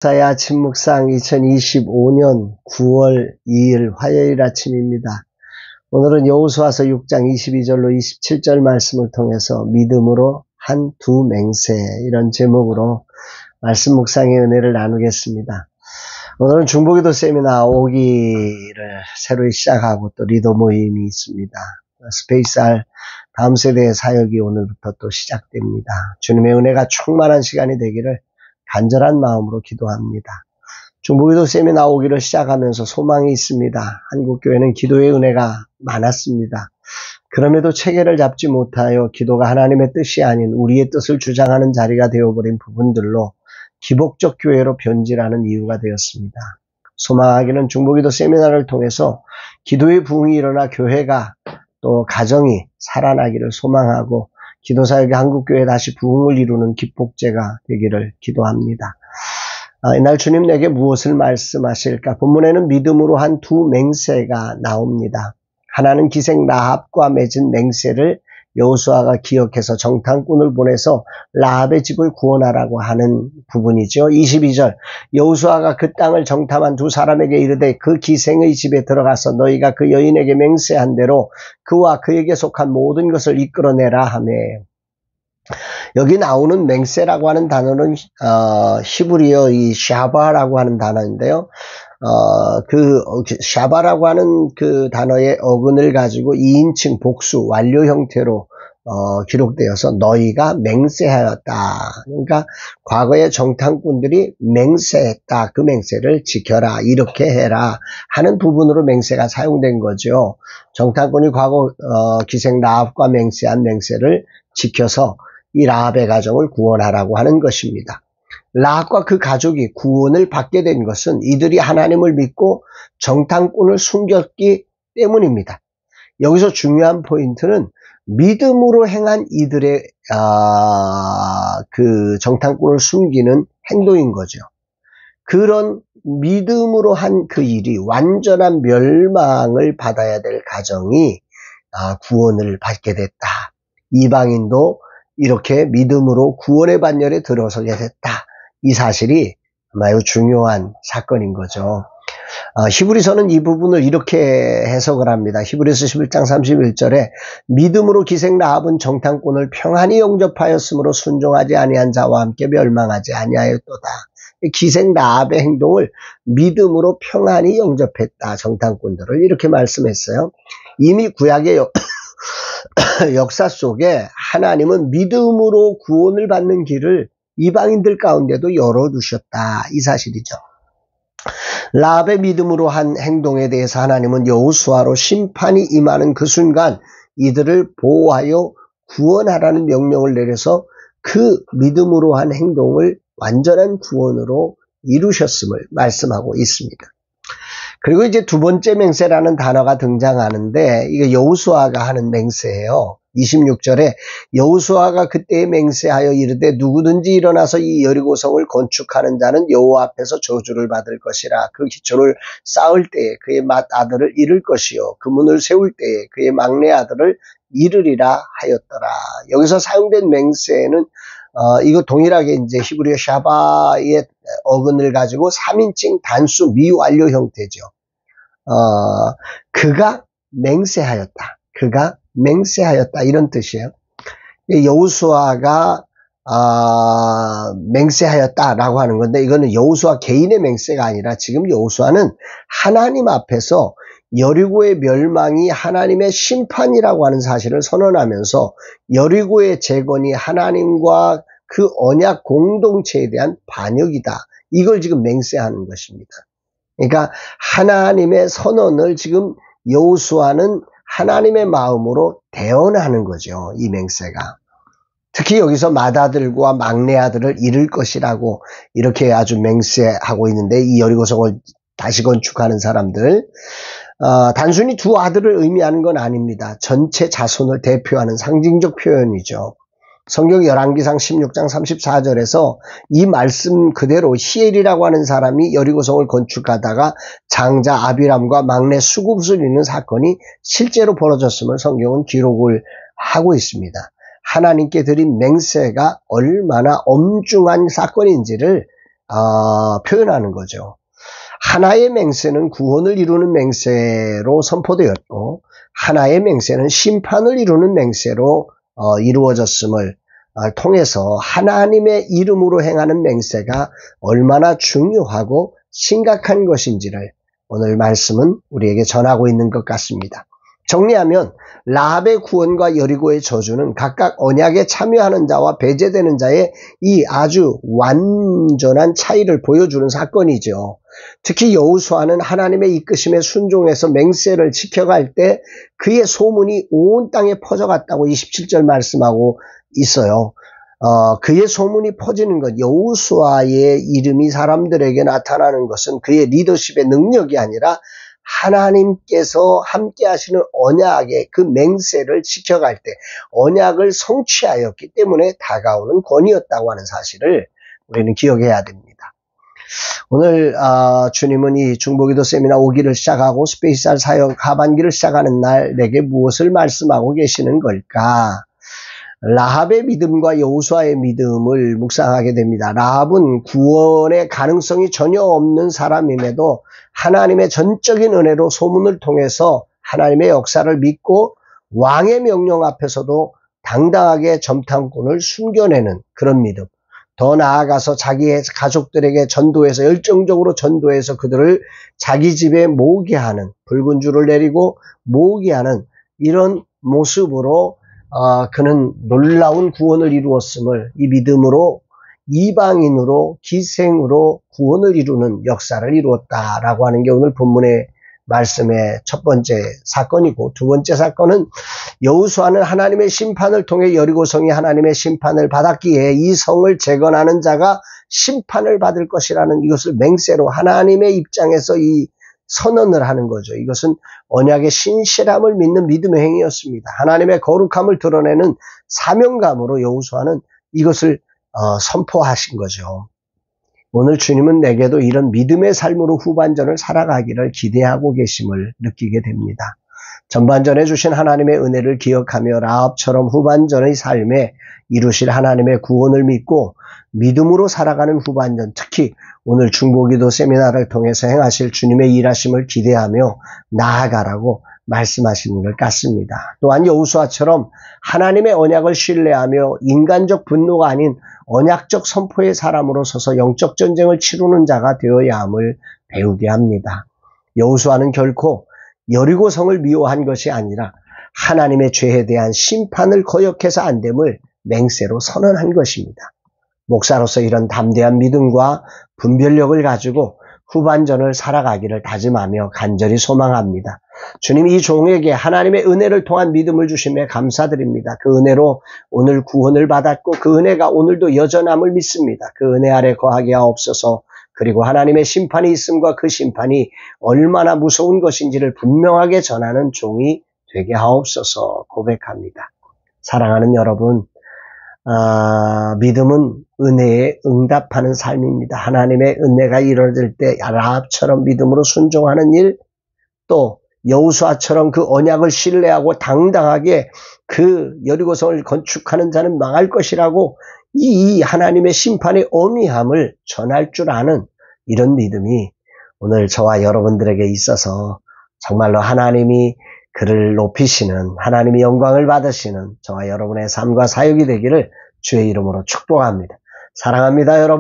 사의 아침 묵상 2025년 9월 2일 화요일 아침입니다. 오늘은 여호수아서 6장 22절로 27절 말씀을 통해서 믿음으로 한 두 맹세, 이런 제목으로 말씀 묵상의 은혜를 나누겠습니다. 오늘은 중보기도 세미나 5기를 새로 시작하고 또 리더 모임이 있습니다. 스페이스R 다음 세대의 사역이 오늘부터 또 시작됩니다. 주님의 은혜가 충만한 시간이 되기를 간절한 마음으로 기도합니다. 중보기도 세미나 5기를 시작하면서 소망이 있습니다. 한국교회는 기도의 은혜가 많았습니다. 그럼에도 체계를 잡지 못하여 기도가 하나님의 뜻이 아닌 우리의 뜻을 주장하는 자리가 되어버린 부분들로 기복적 교회로 변질하는 이유가 되었습니다. 소망하기는 중보기도 세미나를 통해서 기도의 부흥이 일어나 교회가 또 가정이 살아나기를 소망하고 기도사역이 한국교회에 다시 부흥을 이루는 기폭제가 되기를 기도합니다. 이날 주님 내게 무엇을 말씀하실까? 본문에는 믿음으로 한 두 맹세가 나옵니다. 하나는 기생 라합과 맺은 맹세를 여호수아가 기억해서 정탐꾼을 보내서 라합의 집을 구원하라고 하는 부분이죠. 22절 여호수아가 그 땅을 정탐한 두 사람에게 이르되 그 기생의 집에 들어가서 너희가 그 여인에게 맹세한 대로 그와 그에게 속한 모든 것을 이끌어내라 하며, 여기 나오는 맹세라고 하는 단어는 히브리어 이 샤바라고 하는 단어인데요. 그 샤바라고 하는 그 단어의 어근을 가지고 2인칭 복수 완료 형태로 기록되어서 너희가 맹세하였다. 그러니까 과거의 정탐꾼들이 맹세했다. 그 맹세를 지켜라. 이렇게 해라 하는 부분으로 맹세가 사용된 거죠. 정탐꾼이 과거 기생 라합과 맹세한 맹세를 지켜서 이 라합의 가정을 구원하라고 하는 것입니다. 라합과 그 가족이 구원을 받게 된 것은 이들이 하나님을 믿고 정탐꾼을 숨겼기 때문입니다. 여기서 중요한 포인트는 믿음으로 행한 이들의 그 정탐꾼을 숨기는 행동인 거죠. 그런 믿음으로 한 그 일이 완전한 멸망을 받아야 될 가정이 구원을 받게 됐다. 이방인도 이렇게 믿음으로 구원의 반열에 들어서게 됐다. 이 사실이 매우 중요한 사건인 거죠. 히브리서는 이 부분을 이렇게 해석을 합니다. 히브리서 11장 31절에 믿음으로 기생 라합은 정탐꾼을 평안히 영접하였으므로 순종하지 아니한 자와 함께 멸망하지 아니하였도다. 기생 라합의 행동을 믿음으로 평안히 영접했다. 정탐꾼들을 이렇게 말씀했어요. 이미 구약의 역사 속에 하나님은 믿음으로 구원을 받는 길을 이방인들 가운데도 열어두셨다. 이 사실이죠. 라합의 믿음으로 한 행동에 대해서 하나님은 여호수아로 심판이 임하는 그 순간 이들을 보호하여 구원하라는 명령을 내려서 그 믿음으로 한 행동을 완전한 구원으로 이루셨음을 말씀하고 있습니다. 그리고 이제 두 번째 맹세라는 단어가 등장하는데 이게 여호수아가 하는 맹세예요. 26절에 여호수아가 그때에 맹세하여 이르되 누구든지 일어나서 이 여리고성을 건축하는 자는 여호와 앞에서 저주를 받을 것이라. 그 기초를 쌓을 때에 그의 맏아들을 잃을 것이요 그 문을 세울 때에 그의 막내 아들을 잃으리라 하였더라. 여기서 사용된 맹세는 이거 동일하게 이제 히브리어 샤바의 어근을 가지고 3인칭 단수 미완료 형태죠. 그가 맹세하였다. 그가 맹세하였다. 이런 뜻이에요. 여호수아가 맹세하였다라고 하는 건데 이거는 여호수아 개인의 맹세가 아니라 지금 여호수아는 하나님 앞에서 여리고의 멸망이 하나님의 심판이라고 하는 사실을 선언하면서 여리고의 재건이 하나님과 그 언약 공동체에 대한 반역이다. 이걸 지금 맹세하는 것입니다. 그러니까 하나님의 선언을 지금 여호수아는 하나님의 마음으로 대언하는 거죠. 이 맹세가. 특히 여기서 맏아들과 막내 아들을 잃을 것이라고 이렇게 아주 맹세하고 있는데 이 여리고성을 다시 건축하는 사람들, 단순히 두 아들을 의미하는 건 아닙니다. 전체 자손을 대표하는 상징적 표현이죠. 성경 열왕기상 16장 34절에서 이 말씀 그대로 히엘이라고 하는 사람이 여리고성을 건축하다가 장자 아비람과 막내 수굽을 잃는 사건이 실제로 벌어졌음을 성경은 기록을 하고 있습니다. 하나님께 드린 맹세가 얼마나 엄중한 사건인지를 표현하는 거죠. 하나의 맹세는 구원을 이루는 맹세로 선포되었고 하나의 맹세는 심판을 이루는 맹세로 이루어졌음을 통해서 하나님의 이름으로 행하는 맹세가 얼마나 중요하고 심각한 것인지를 오늘 말씀은 우리에게 전하고 있는 것 같습니다. 정리하면 라합의 구원과 여리고의 저주는 각각 언약에 참여하는 자와 배제되는 자의 이 아주 완전한 차이를 보여주는 사건이죠. 특히 여호수아는 하나님의 이끄심에 순종해서 맹세를 지켜갈 때 그의 소문이 온 땅에 퍼져갔다고 27절 말씀하고 있어요. 그의 소문이 퍼지는 것, 여호수아의 이름이 사람들에게 나타나는 것은 그의 리더십의 능력이 아니라 하나님께서 함께 하시는 언약의 그 맹세를 지켜갈 때 언약을 성취하였기 때문에 다가오는 권위였다고 하는 사실을 우리는 기억해야 됩니다. 오늘 주님은 이 중보기도 세미나 5기를 시작하고 스페이스알 사역 하반기를 시작하는 날 내게 무엇을 말씀하고 계시는 걸까? 라합의 믿음과 여호수아의 믿음을 묵상하게 됩니다. 라합은 구원의 가능성이 전혀 없는 사람임에도 하나님의 전적인 은혜로 소문을 통해서 하나님의 역사를 믿고 왕의 명령 앞에서도 당당하게 점탕꾼을 숨겨내는 그런 믿음. 더 나아가서 자기의 가족들에게 전도해서 열정적으로 전도해서 그들을 자기 집에 모으게 하는, 붉은 줄을 내리고 모으게 하는 이런 모습으로 그는 놀라운 구원을 이루었음을 이 믿음으로 이방인으로 기생으로 구원을 이루는 역사를 이루었다라고 하는 게 오늘 본문의 말씀의 첫 번째 사건이고, 두 번째 사건은 여호수아는 하나님의 심판을 통해 여리고성이 하나님의 심판을 받았기에 이 성을 재건하는 자가 심판을 받을 것이라는 이것을 맹세로 하나님의 입장에서 이 선언을 하는 거죠. 이것은 언약의 신실함을 믿는 믿음의 행위였습니다. 하나님의 거룩함을 드러내는 사명감으로 여호수아는 이것을 선포하신 거죠. 오늘 주님은 내게도 이런 믿음의 삶으로 후반전을 살아가기를 기대하고 계심을 느끼게 됩니다. 전반전에 주신 하나님의 은혜를 기억하며 라합처럼 후반전의 삶에 이루실 하나님의 구원을 믿고 믿음으로 살아가는 후반전, 특히 오늘 중보기도 세미나를 통해서 행하실 주님의 일하심을 기대하며 나아가라고 말씀하시는 것 같습니다. 또한 여호수아처럼 하나님의 언약을 신뢰하며 인간적 분노가 아닌 언약적 선포의 사람으로 서서 영적 전쟁을 치르는 자가 되어야 함을 배우게 합니다. 여호수아는 결코 여리고성을 미워한 것이 아니라 하나님의 죄에 대한 심판을 거역해서 안 됨을 맹세로 선언한 것입니다. 목사로서 이런 담대한 믿음과 분별력을 가지고 후반전을 살아가기를 다짐하며 간절히 소망합니다. 주님 이 종에게 하나님의 은혜를 통한 믿음을 주심에 감사드립니다. 그 은혜로 오늘 구원을 받았고 그 은혜가 오늘도 여전함을 믿습니다. 그 은혜 아래 거하게 하옵소서. 그리고 하나님의 심판이 있음과 그 심판이 얼마나 무서운 것인지를 분명하게 전하는 종이 되게 하옵소서 고백합니다. 사랑하는 여러분, 믿음은 은혜에 응답하는 삶입니다. 하나님의 은혜가 이루어질 때 라합처럼 믿음으로 순종하는 일, 또 여호수아처럼 그 언약을 신뢰하고 당당하게 그 여리고성을 건축하는 자는 망할 것이라고 이 하나님의 심판의 엄미함을 전할 줄 아는 이런 믿음이 오늘 저와 여러분들에게 있어서 정말로 하나님이 그를 높이시는, 하나님이 영광을 받으시는 저와 여러분의 삶과 사역이 되기를 주의 이름으로 축복합니다. 사랑합니다, 여러분.